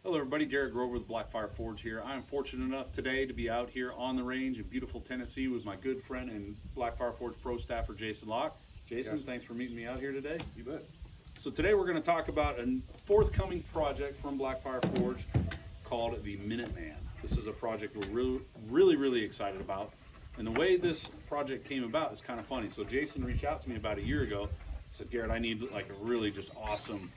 Hello everybody, Garrett Grover with Blackfire Forge here. I am fortunate enough today to be out here on the range in beautiful Tennessee with my good friend and Blackfire Forge Pro staffer, Jason Locke. Jason, Yes. thanks for meeting me out here today. You bet. So today we're going to talk about a forthcoming project from Blackfire Forge called the Minuteman. This is a project we're really excited about. And the way this project came about is kind of funny. So Jason reached out to me about a year ago, said, Garrett, I need like a really just awesome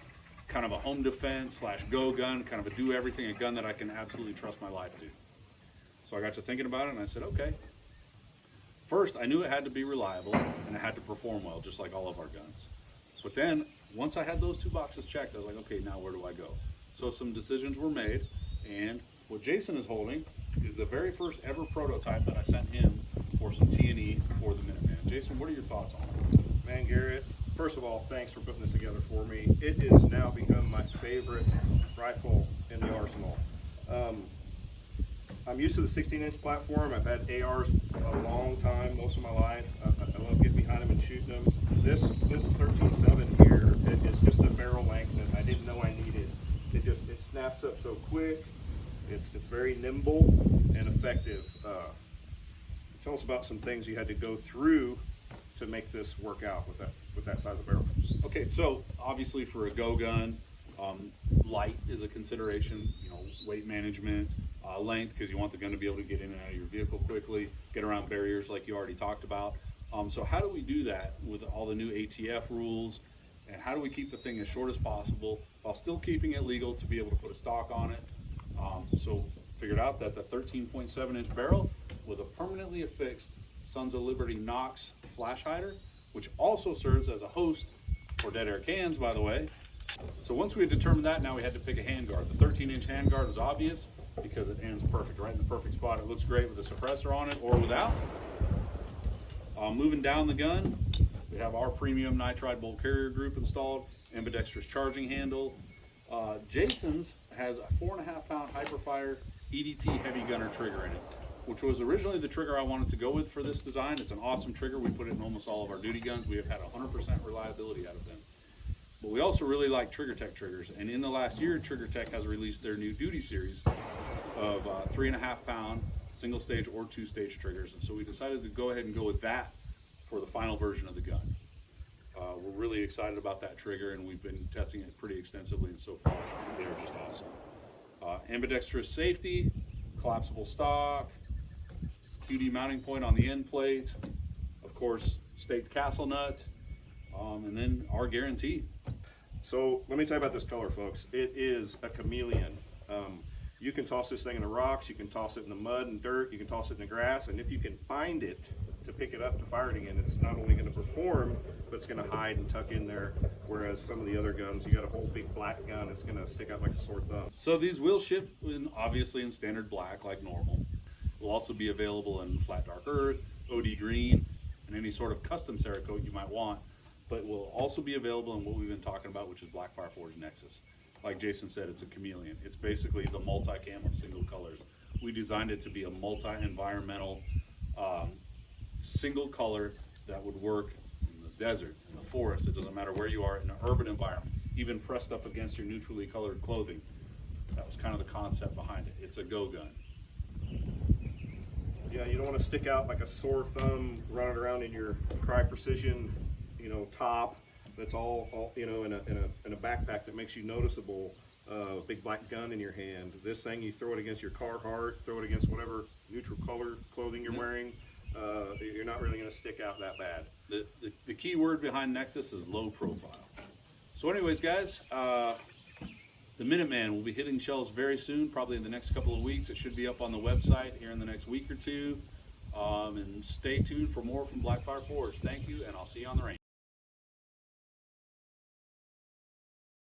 kind of a home defense slash go gun, kind of a do everything, a gun that I can absolutely trust my life to. So I got to thinking about it and I said, okay. First, I knew it had to be reliable and it had to perform well, just like all of our guns. But then once I had those two boxes checked, I was like, okay, now where do I go? So some decisions were made, and what Jason is holding is the very first ever prototype that I sent him for some T&E for the Minuteman. Jason, what are your thoughts on it? Man, Garrett, first of all, thanks for putting this together for me. It has now become my favorite rifle in the arsenal. I'm used to the 16-inch platform. I've had ARs a long time, most of my life. I love getting behind them and shooting them. This 13.7 here, it's just a barrel length that I didn't know I needed. It snaps up so quick. It's very nimble and effective. Tell us about some things you had to go through to make this work out with that size of barrel. Okay, so obviously for a go gun, light is a consideration, weight management, length, because you want the gun to be able to get in and out of your vehicle quickly, get around barriers like you already talked about. So how do we do that with all the new ATF rules, and how do we keep the thing as short as possible while still keeping it legal to be able to put a stock on it? So figured out that the 13.7 inch barrel with a permanently affixed Sons of Liberty Knox flash hider, which also serves as a host for dead air cans, by the way. So once we had determined that, now we had to pick a handguard. The 13-inch handguard was obvious because it ends perfect, right in the perfect spot. It looks great with a suppressor on it or without. Moving down the gun, we have our premium nitride bolt carrier group installed, ambidextrous charging handle. Jason's has a 4.5 pound Hyperfire EDT heavy gunner trigger in it, which was originally the trigger I wanted to go with for this design. It's an awesome trigger. We put it in almost all of our duty guns. We have had 100% reliability out of them. But we also really like TriggerTech triggers, and in the last year, TriggerTech has released their new duty series of 3.5 pound single stage or 2-stage triggers, and so we decided to go ahead and go with that for the final version of the gun. We're really excited about that trigger, and we've been testing it pretty extensively, and so far they are just awesome. Ambidextrous safety, collapsible stock, QD mounting point on the end plate, of course staked castle nut, and then our guarantee. So let me tell you about this color, folks. It is a chameleon. You can toss this thing in the rocks, you can toss it in the mud and dirt, you can toss it in the grass, and if you can find it to pick it up to fire it again, it's not only going to perform, but it's going to hide and tuck in there, whereas some of the other guns, you got a whole big black gun, it's going to stick out like a sore thumb. So these will ship obviously in standard black like normal. Will also be available in flat dark earth, OD green, and any sort of custom Cerakote you might want, but will also be available in what we've been talking about, which is Blackfire Forge Nexus. Like Jason said, it's a chameleon. It's basically the multi-cam of single colors. We designed it to be a multi-environmental single color that would work in the desert, in the forest. It doesn't matter where you are, in an urban environment, even pressed up against your neutrally colored clothing. That was kind of the concept behind it. It's a go gun. Yeah, you don't want to stick out like a sore thumb running around in your Cry Precision, top that's all in a backpack that makes you noticeable. Big black gun in your hand. This thing, you throw it against your Carhartt, throw it against whatever neutral color clothing you're wearing. You're not really going to stick out that bad. The key word behind Nexus is low profile. So anyways, guys, the Minuteman will be hitting shelves very soon, probably in the next couple of weeks. It should be up on the website here in the next week or two. And stay tuned for more from Blackfire Forge. Thank you, and I'll see you on the range.